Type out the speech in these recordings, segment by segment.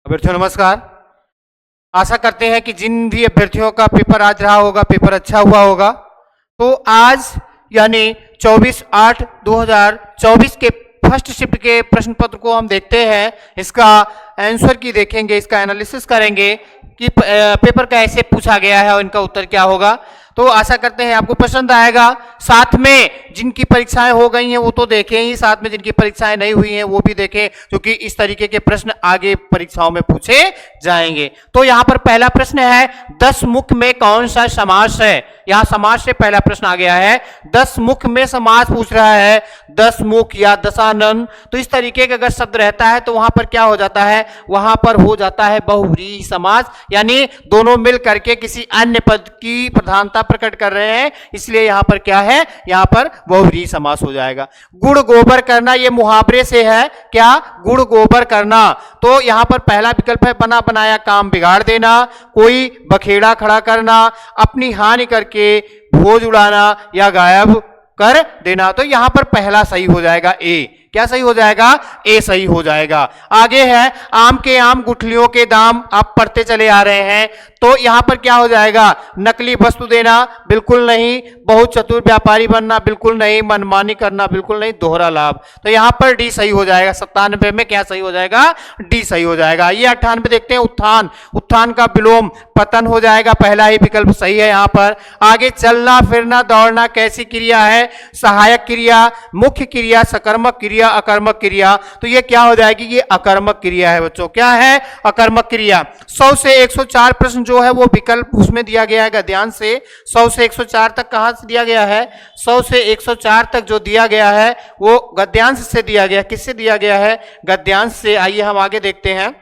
अभ्यर्थियों नमस्कार। आशा करते हैं कि जिन भी अभ्यर्थियों का पेपर आज रहा होगा, पेपर अच्छा हुआ होगा। तो आज यानी 24/8/2024 के फर्स्ट शिफ्ट के प्रश्न पत्र को हम देखते हैं, इसका आंसर की देखेंगे, इसका एनालिसिस करेंगे कि पेपर कैसे पूछा गया है और इनका उत्तर क्या होगा। तो आशा करते हैं आपको पसंद आएगा। साथ में जिनकी परीक्षाएं हो गई हैं वो तो देखें ही, साथ में जिनकी परीक्षाएं नहीं हुई हैं वो भी देखें, क्योंकि इस तरीके के प्रश्न आगे परीक्षाओं में पूछे जाएंगे। तो यहाँ पर पहला प्रश्न है, 10 मुख में कौन सा समास है। यहाँ समास से पहला प्रश्न आ गया है। 10 मुख में समास पूछ रहा है, 10 मुख या दशानन। तो इस तरीके का अगर शब्द रहता है तो वहां पर क्या हो जाता है, वहां पर हो जाता है बहुव्रीहि समास, यानी दोनों मिल करके किसी अन्य पद की प्रधानता प्रकट कर रहे हैं, इसलिए यहां पर क्या है, यहां पर बहुव्रीहि समास हो जाएगा। गुड़ गोबर करना, ये मुहावरे से है, क्या, गुड़ गोबर करना। तो यहां पर पहला विकल्प है, बना बनाया काम बिगाड़ देना, कोई बखेड़ा खड़ा करना, अपनी हानि करके भोज उड़ाना या गायब कर देना। तो यहां पर पहला सही हो जाएगा, ए। क्या सही हो जाएगा, ए सही हो जाएगा। आगे है, आम के आम गुठलियों के दाम, आप पढ़ते चले आ रहे हैं। तो यहां पर क्या हो जाएगा, नकली वस्तु देना, बिल्कुल नहीं। बहुत चतुर व्यापारी बनना, बिल्कुल नहीं। मनमानी करना, बिल्कुल नहीं। दोहरा लाभ, तो यहां पर डी सही हो जाएगा। 97 में क्या सही हो जाएगा, डी सही हो जाएगा। ये 98 देखते हैं, उत्थान, उत्थान का विलोम पतन हो जाएगा, पहला ही विकल्प सही है यहां पर। आगे, चलना फिरना दौड़ना कैसी क्रिया है, सहायक क्रिया, मुख्य क्रिया, सकर्मक क्रिया, अकर्मक क्रिया। तो ये क्या हो जाएगी, ये अकर्मक क्रिया है बच्चों। क्या है, अकर्मक क्रिया। 100 से 104 प्रश्न जो है वो विकल्प उसमें दिया गया है गद्यांश से। 100 से 104 तक कहां से दिया गया है, 100 से 104 तक जो दिया गया है वो गद्यांश से दिया गया। किससे दिया गया है, गद्यांश से। आइए हम आगे देखते हैं।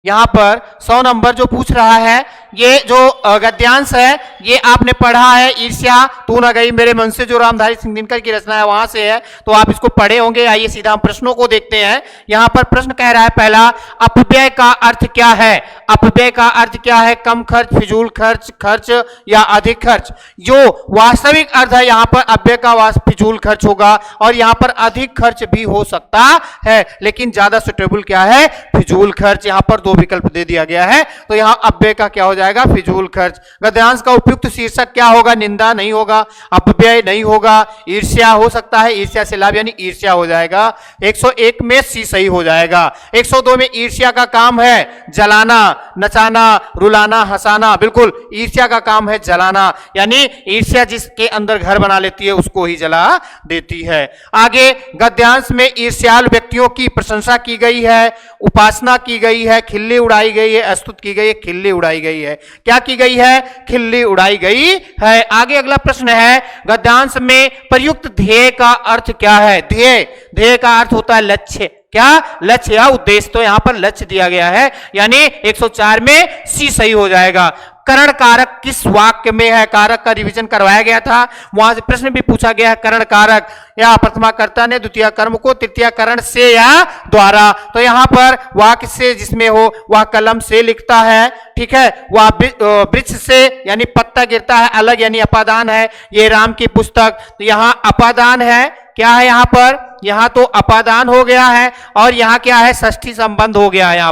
यहां पर 100 नंबर जो पूछ रहा है, ये जो गद्यांश है ये आपने पढ़ा है, ईर्ष्या तू न गई मेरे मन से, जो रामधारी सिंह दिनकर की रचना है वहां से है, तो आप इसको पढ़े होंगे। आइए सीधा हम प्रश्नों को देखते हैं। यहां पर प्रश्न कह रहा है, पहला, अपव्यय का अर्थ क्या है। अपव्यय का अर्थ क्या है, कम खर्च, फिजूल खर्च, खर्च या अधिक खर्च। जो वास्तविक अर्थ है यहाँ पर अपव्यय का फिजूल खर्च होगा, और यहाँ पर अधिक खर्च भी हो सकता है, लेकिन ज्यादा सुटेबल क्या है, फिजूल खर्च। यहाँ पर दो विकल्प दे दिया गया है, तो यहाँ अपव्यय का क्या हो जाएगा, फिजूल खर्च। गद्यांश का उपयुक्त शीर्षक क्या होगा, निंदा नहीं होगा, अपव्यय नहीं होगा, ईर्ष्या हो सकता है, ईर्ष्या से लाभ यानी ईर्ष्या हो जाएगा। 101 में सी सही हो जाएगा। 102 में ईर्ष्या का काम है जलाना, नचाना, रुलाना, हंसाना। बिल्कुल, ईर्ष्या का काम है जलाना, यानी ईर्ष्या जिसके अंदर घर बना लेती है उसको ही जला देती है। आगे, गद्यांश में ईर्ष्यालु व्यक्तियों की प्रशंसा की गई है, उपासना की गई है, खिल्ली उड़ाई गई है, स्तुति की गई है, खिल्ली उड़ाई गई है। क्या की गई है, खिल्ली उड़ाई गई है। आगे अगला प्रश्न है, गद्यांश में प्रयुक्त ध्येय का अर्थ क्या है। ध्येय, ध्येय का अर्थ होता है लक्ष्य। क्या, लक्ष्य या उद्देश्य। तो यहां पर लक्ष्य दिया गया है, यानी 104 में सी सही हो जाएगा। करण कारक किस वाक्य में है, कारक का रिवीजन करवाया गया था, वहां से प्रश्न भी पूछा गया है। करण कारक, या प्रथमा कर्ता ने द्वितीय कर्म को तृतीय करण से या द्वारा। तो यहां पर वाक्य से जिसमें हो वह कलम से लिखता है, ठीक है। वह वृक्ष से यानी पत्ता गिरता है, अलग यानी अपादान है। ये राम की पुस्तक, तो यहां अपादान है। क्या है यहां पर, यहां तो अपादान हो गया है, और यहां क्या है, षष्ठी संबंध हो गया है। यहां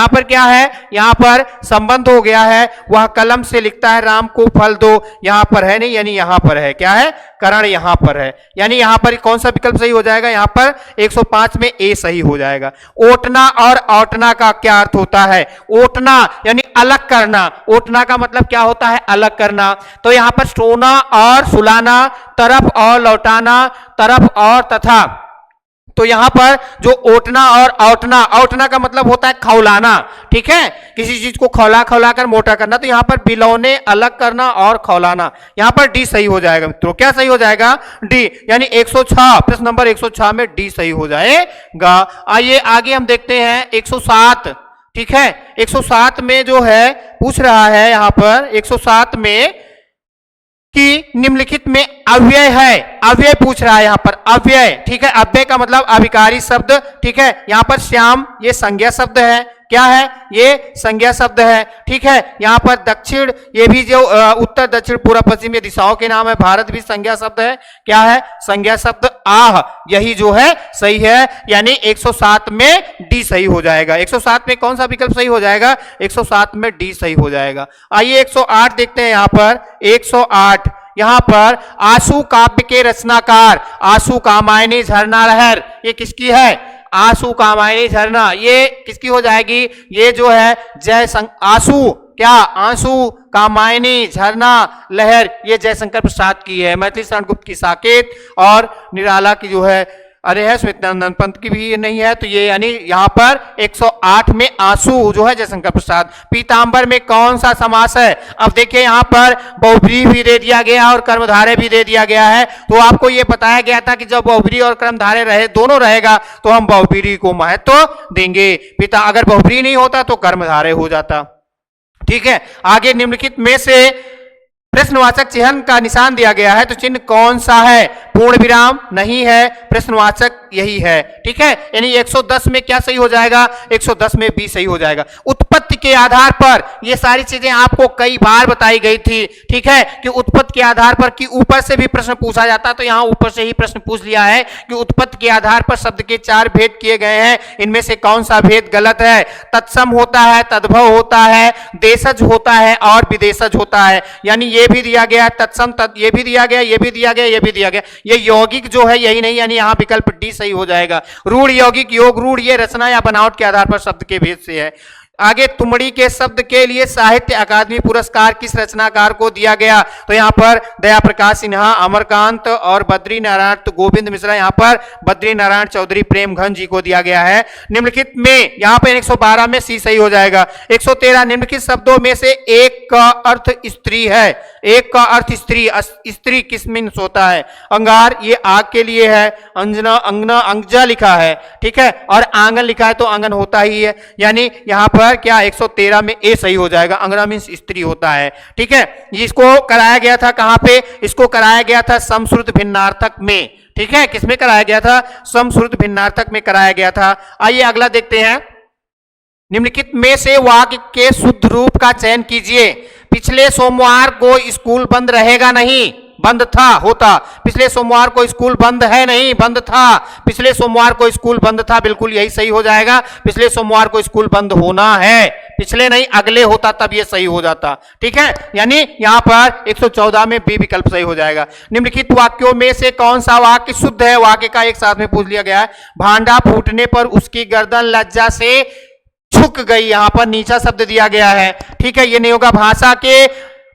पर क्या है, यहां पर संबंध हो गया है। वह कलम से लिखता है, राम को फल दो, यहां पर है नहीं, यानी यहां पर है। क्या है, करण यहां पर है, यानी यहां पर कौन सा विकल्प सही हो जाएगा, यहां पर 105 में ए सही हो जाएगा। ओटना और औटना का क्या अर्थ होता है। ओटना यानी अलग करना, ओटना का मतलब क्या होता है, अलग करना। तो यहां पर सोना और सुलाना, तरफ और लौटाना, तरफ और तथा। तो यहां पर जो ओटना और औटना, औटना का मतलब होता है खौलाना, ठीक है, किसी चीज को खौला खौला कर मोटा करना। तो यहां पर बिलौने, अलग करना और खौलाना। यहां पर डी सही हो जाएगा मित्रों। क्या सही हो जाएगा, डी, यानी 106, प्रश्न नंबर 106 में डी सही हो जाएगा। आइए आगे हम देखते हैं 107, ठीक है। 107 में जो है पूछ रहा है यहां पर 107 में कि निम्नलिखित में अव्यय है, अव्यय पूछ रहा है यहां पर, अव्यय, ठीक है। अव्यय का मतलब अभिकारी शब्द, ठीक है। यहां पर श्याम ये संज्ञा शब्द है, क्या है, ये संज्ञा शब्द है। ठीक है, यहाँ पर दक्षिण, ये भी जो उत्तर दक्षिण पूर्व पश्चिम ये दिशाओं के नाम है। भारत भी संज्ञा शब्द है। क्या है, संज्ञा शब्द आह, यही जो है सही है, यानी 107 में डी सही हो जाएगा। 107 में कौन सा विकल्प सही हो जाएगा, 107 में डी सही हो जाएगा। आइए 108 देखते हैं। यहाँ पर 108, यहाँ पर आंसू काव्य के रचनाकार, आंसू का मायने झरना लहर, ये किसकी है, आंसू का मायने झरना, ये किसकी हो जाएगी, ये जो है आंसू, क्या, आंसू का मायने झरना लहर, ये जयशंकर प्रसाद की है। मैथिली शरण गुप्त की साकेत और निराला की जो है अरे है श्वेतानंद पंत की भी नहीं है, तो ये यानी यहाँ पर 108 में आंसू जो है जयशंकर प्रसाद। पीतांबर में कौन सा समास है, अब देखिए यहाँ पर बहुब्रीहि भी दे दिया गया और कर्मधारय भी दे दिया गया है। तो आपको ये बताया गया था कि जब बहुब्रीहि और कर्मधारय रहे, दोनों रहेगा तो हम बहुब्रीहि को महत्व देंगे। पिता अगर बहुब्रीहि नहीं होता तो कर्मधारय हो जाता। ठीक है, आगे निम्नलिखित में से प्रश्नवाचक चिन्ह का निशान दिया गया है, तो चिन्ह कौन सा है, पूर्ण विराम नहीं है, प्रश्नवाचक यही है। ठीक है, यानी 110 में क्या सही हो जाएगा, 110 में बी सही हो जाएगा। उत्पत्ति के आधार पर, ये सारी चीजें आपको कई बार बताई गई थी। ठीक है, कि उत्पत्ति के आधार पर, कि ऊपर से भी प्रश्न पूछा जाता, तो यहाँ ऊपर से ही प्रश्न पूछ लिया है कि उत्पत्ति के आधार पर शब्द के 4 भेद किए गए हैं, इनमें से कौन सा भेद गलत है। तत्सम होता है, तद्भव होता है, देशज होता है और विदेशज होता है। यानी ये भी दिया गया तत्सम, ये भी दिया गया, ये भी दिया गया, ये भी दिया गया। ये यौगिक जो है यही नहीं, यानी यहाँ विकल्प डी सही हो जाएगा। रूढ़, यौगिक, योग, रूढ़, ये रचना या बनावट के आधार पर शब्द के भेद से है। आगे तुमड़ी के शब्द के लिए साहित्य अकादमी पुरस्कार किस रचनाकार को दिया गया, तो यहाँ पर दया प्रकाश सिन्हा, अमरकांत और बद्री नारायण, तो गोविंद मिश्रा, यहाँ पर बद्री नारायण चौधरी प्रेमघन जी को दिया गया है। निम्नलिखित में यहाँ पर 112 में सी सही हो जाएगा। 113, निम्नलिखित शब्दों में से एक का अर्थ स्त्री है, एक का अर्थ स्त्री, स्त्री किस मीन्स होता है, अंगार, ये आग के लिए है, अंजना, अंगना, अंगजा लिखा है। ठीक है, और आंगन लिखा है तो आंगन होता ही है, यानी यहाँ पर क्या 113 में ए सही हो जाएगा। अंगना मीन्स स्त्री होता है। ठीक है, इसको कराया गया था कहां पे, इसको कराया गया था समश्रुत भिन्नार्थक में। ठीक है, किसमें कराया गया था, समश्रुत भिन्नार्थक में कराया गया था। आइए अगला देखते हैं। निम्नलिखित में से वाक्य के शुद्ध रूप का चयन कीजिए। पिछले सोमवार को स्कूल बंद रहेगा नहीं, बंद था, होता। पिछले सोमवार को स्कूल बंद है नहीं, बंद था। पिछले सोमवार को स्कूल बंद था, बिल्कुल यही सही हो जाएगा। पिछले सोमवार को स्कूल बंद होना है, पिछले नहीं अगले होता तब ये सही हो जाता। ठीक है, यानी यहां पर 114 में बी विकल्प सही हो जाएगा। निम्नलिखित वाक्यों में से कौन सा वाक्य शुद्ध है, वाक्य का एक साथ में पूछ लिया गया है। भांडा फूटने पर उसकी गर्दन लज्जा से झुक गई, यहां पर नीचा शब्द दिया गया है। ठीक है, ये नहीं होगा।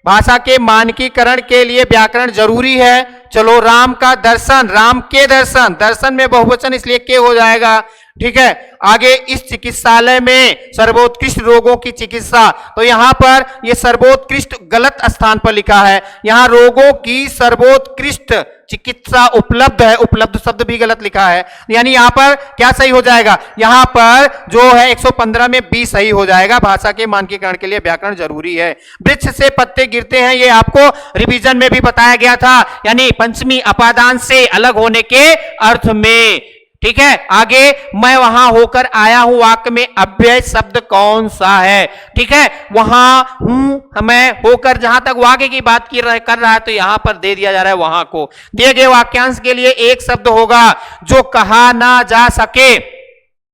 भाषा के मानकीकरण के लिए व्याकरण जरूरी है। चलो, राम का दर्शन, राम के दर्शन, दर्शन में बहुवचन इसलिए के हो जाएगा। ठीक है, आगे इस चिकित्सालय में सर्वोत्कृष्ट रोगों की चिकित्सा, तो यहां पर ये सर्वोत्कृष्ट गलत स्थान पर लिखा है। यहां रोगों की सर्वोत्कृष्ट चिकित्सा उपलब्ध है, उपलब्ध शब्द भी गलत लिखा है, यानी यहां पर क्या सही हो जाएगा, यहां पर जो है 115 में बी सही हो जाएगा। भाषा के मानकीकरण के लिए व्याकरण जरूरी है। वृक्ष से पत्ते गिरते हैं, ये आपको रिवीजन में भी बताया गया था, यानी पंचमी अपादान से अलग होने के अर्थ में। ठीक है, आगे मैं वहां होकर आया हूं, वाक्य में अव्यय शब्द कौन सा है। ठीक है, वहां हूं, मैं होकर, जहां तक वाक्य की बात कर रहा है तो यहां पर दे दिया जा रहा है वहां को। दिए गए वाक्यांश के लिए एक शब्द होगा जो कहा ना जा सके,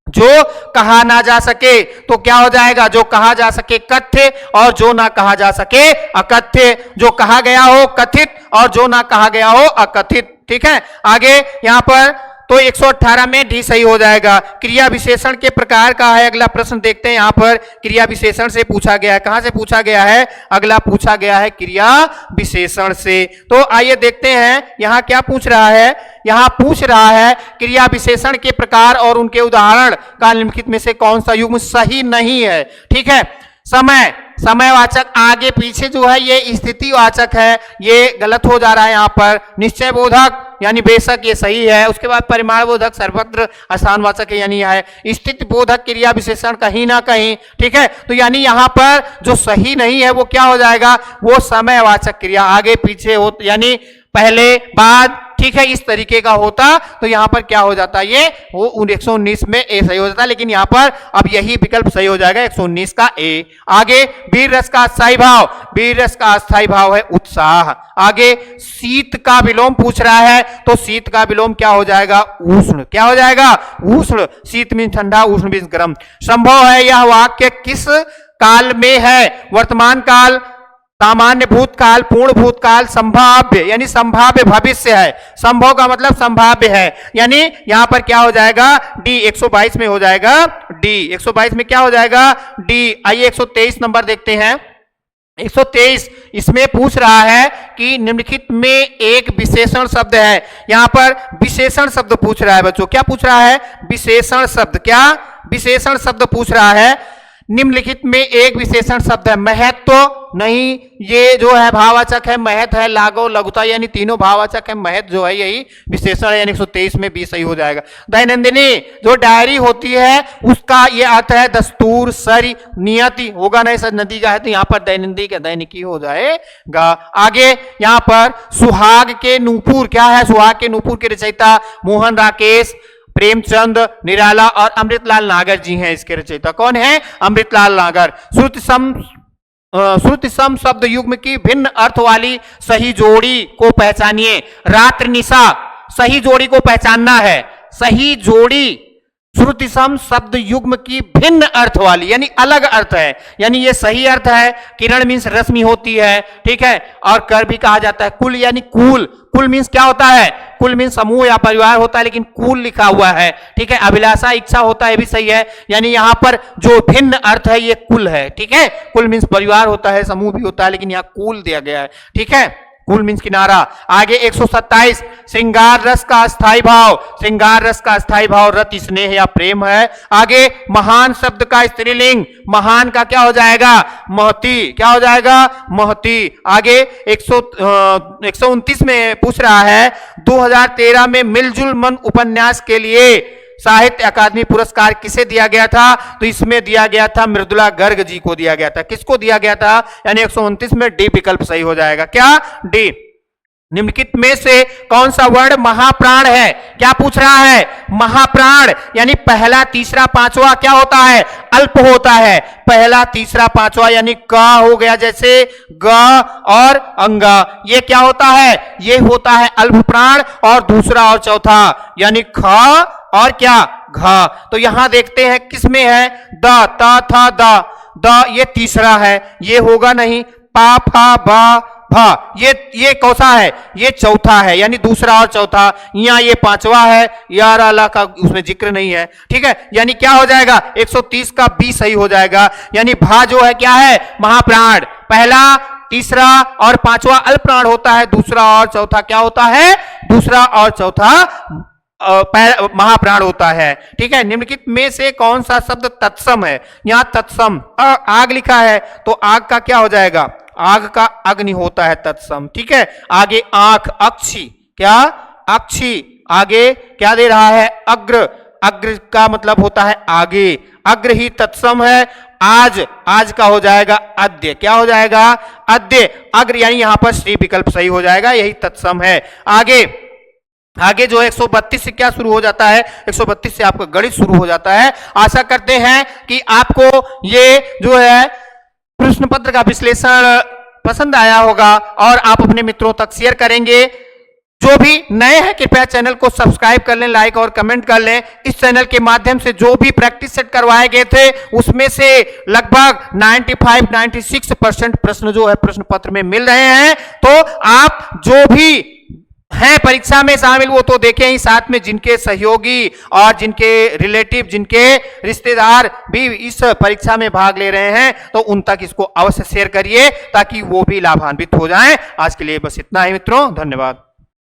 जो कहा ना जा सके, तो क्या हो जाएगा, जो कहा जा सके कथ्य और जो ना कहा जा सके अकथ्य। जो कहा गया हो कथित और जो ना कहा गया हो अकथित। ठीक है, आगे यहां पर तो 118 में डी सही हो जाएगा। क्रिया विशेषण के प्रकार का है अगला प्रश्न, देखते हैं। यहां पर क्रिया विशेषण से पूछा गया है, कहां से पूछा गया है, अगला पूछा गया है क्रिया विशेषण से। तो आइए देखते हैं यहां क्या पूछ रहा है। यहां पूछ रहा है क्रिया विशेषण के प्रकार और उनके उदाहरण का निम्नलिखित में से कौन सा युग्म सही नहीं है। ठीक है, समय, समयवाचक आगे पीछे जो है ये स्थितिवाचक है, ये गलत हो जा रहा है यहाँ पर। निश्चय बोधक यानी बेशक, ये सही है। उसके बाद परिमाण बोधक सर्वत्र स्थानवाचक है, यानी है स्थिति बोधक क्रिया विशेषण कहीं ना कहीं। ठीक है, तो यानी यहाँ पर जो सही नहीं है वो क्या हो जाएगा, वो समयवाचक क्रिया, आगे पीछे हो, यानी पहले बाद ठीक है इस तरीके का होता तो यहां पर क्या हो जाता, ये वो 119 में ए सही हो जाता, लेकिन यहां पर अब यही विकल्प सही हो जाएगा 119 का ए। आगे वीर रस का अस्थाई भाव, वीर रस का अस्थाई भाव है उत्साह। आगे शीत का विलोम पूछ रहा है तो शीत का विलोम क्या हो जाएगा, उष्ण। क्या हो जाएगा, उष्ण। शीत मीन ठंडा, उष्ण मीन गर्म। संभव है यह वाक्य किस काल में है, वर्तमान काल, सामान्य भूतकाल, पूर्ण भूतकाल, संभाव्य यानी संभाव्य भविष्य है। संभव का मतलब संभाव्य है, यानी यहां पर क्या हो जाएगा, डी 122 में हो जाएगा, डी 122 में क्या हो जाएगा, डी। आइए 123 नंबर देखते हैं। 123 इसमें पूछ रहा है कि निम्नलिखित में एक विशेषण शब्द है। यहां पर विशेषण शब्द पूछ रहा है बच्चों, क्या पूछ रहा है, विशेषण शब्द। क्या विशेषण शब्द पूछ रहा है, निम्नलिखित में एक विशेषण शब्द है। महत्व नहीं, ये जो है भाववाचक है, महत है, लागो, लघुता यानी तीनों भाववाचक है, महत जो है यही विशेषण है, यानी 123 में भी सही हो जाएगा। दैनंदिनी जो डायरी होती है उसका ये अर्थ है दस्तूर, सरी, नियति होगा नहीं, सर नदी का है तो यहां पर दैनंदी का दैनिकी हो जाएगा। आगे यहां पर सुहाग के नूपुर, क्या है, सुहाग के नूपुर के रचयिता मोहन राकेश, प्रेमचंद निराला और अमृतलाल नागर जी हैं। इसके रचयिता कौन है, अमृतलाल नागर। श्रुति सम शब्द युग्म की भिन्न अर्थ वाली सही जोड़ी को पहचानिए। रात्रि निशा, सही जोड़ी को पहचानना है। सही जोड़ी श्रुति सम शब्द युग्म की भिन्न अर्थ वाली यानी अलग अर्थ है, यानी ये सही अर्थ है। किरण मीन्स रश्मि होती है, ठीक है, और कर भी कहा जाता है। कुल यानी कुल, कुल मीन्स क्या होता है, कुल मीन्स समूह या परिवार होता है, लेकिन कुल लिखा हुआ है, ठीक है। अभिलाषा इच्छा होता है, भी सही है, यानी यहां पर जो भिन्न अर्थ है ये कुल है, ठीक है। कुल मीन्स परिवार होता है, समूह भी होता है, लेकिन यहां कुल दिया गया है, ठीक है। कुल मीन्स किनारा। आगे 127 श्रृंगार रस का अस्थाई भाव, श्रृंगार रस का अस्थाई भाव रति, स्नेह या प्रेम है। आगे महान शब्द का स्त्रीलिंग, महान का क्या हो जाएगा, महती, क्या हो जाएगा, महती। आगे 129 में पूछ रहा है 2013 में मिलजुल मन उपन्यास के लिए साहित्य अकादमी पुरस्कार किसे दिया गया था, तो इसमें दिया गया था मृदुला गर्ग जी को दिया गया था। किसको दिया गया था, यानी 129 में डी विकल्प सही हो जाएगा। क्या, डी। निम्नलिखित में से कौन सा वर्ण महाप्राण है, क्या पूछ रहा है, महाप्राण यानी पहला तीसरा पांचवा क्या होता है, अल्प होता है। पहला तीसरा पांचवा यानी क हो गया, जैसे ग और अंगा, ये क्या होता है, ये होता है अल्प प्राण। और दूसरा और चौथा यानी ख और क्या, घ। तो यहां देखते हैं किसमें है, द, त, थ, द, ये तीसरा है, ये होगा नहीं। पा, फा, बा, भा, ये कौसा है, ये चौथा है, यानी दूसरा और चौथा। यहाँ ये पांचवा है, यार अल्लाह का उसमें जिक्र नहीं है, ठीक है। यानी क्या हो जाएगा, 130 का बी सही हो जाएगा। यानी भा जो है क्या है, महाप्राण। पहला तीसरा और पांचवा अल्प प्राण होता है, दूसरा और चौथा क्या होता है, दूसरा और चौथा महाप्राण होता है, ठीक है। निम्नलिखित में से कौन सा शब्द तत्सम है, यहां तत्सम आग लिखा है तो आग का क्या हो जाएगा, आग का अग्नि होता है तत्सम, ठीक है। आगे आंख, अक्षी, क्या, अक्षी। आगे क्या दे रहा है, अग्र, अग्र का मतलब होता है आगे, अग्र ही तत्सम है। आज, आज का हो जाएगा अद्य, क्या हो जाएगा, अद्य। अग्र यानी यहां पर श्री विकल्प सही हो जाएगा, यही तत्सम है। आगे जो 132 से क्या शुरू हो जाता है, 132 से आपका गणित शुरू हो जाता है। आशा करते हैं कि आपको ये जो है प्रश्न पत्र का विश्लेषण पसंद आया होगा और आप अपने मित्रों तक शेयर करेंगे। जो भी नए हैं कृपया चैनल को सब्सक्राइब कर लें, लाइक और कमेंट कर लें। इस चैनल के माध्यम से जो भी प्रैक्टिस सेट करवाए गए थे उसमें से लगभग 95-96% प्रश्न जो है प्रश्न पत्र में मिल रहे हैं। तो आप जो भी हैं परीक्षा में शामिल वो तो देखें ही, साथ में जिनके सहयोगी और जिनके रिलेटिव, जिनके रिश्तेदार भी इस परीक्षा में भाग ले रहे हैं तो उन तक इसको अवश्य शेयर करिए ताकि वो भी लाभान्वित हो जाएं। आज के लिए बस इतना ही मित्रों, धन्यवाद।